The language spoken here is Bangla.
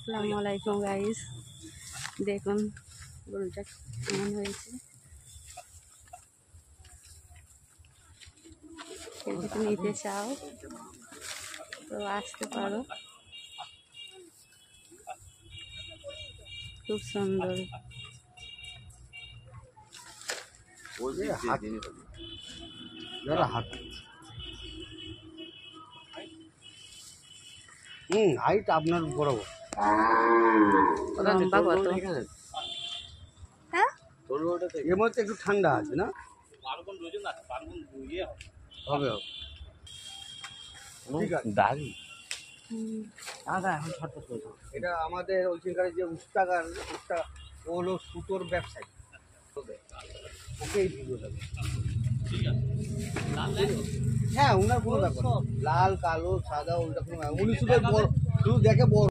আসসালামু আলাইকুম গাইস, দেখুন গরুটা কেমন হয়েছে। কেউ যদি নিতে চাও তো আসতে পারো, খুব সুন্দর। হাইট আপনার বরাবর। লম্বা কত? হ্যাঁ, এর মধ্যে একটু ঠান্ডা আছে না? হবে ঠিক আছে। এটা আমাদের ওইখানকার যে উস্তা ও হলো সুতোর ব্যবসায়ী, ওকেই ভিডিও দেবে। হ্যাঁ, ওনার কোনো ব্যাপার লাল কালো সাদা ওইটা কোনো, উনি শুধু দেখে বড়।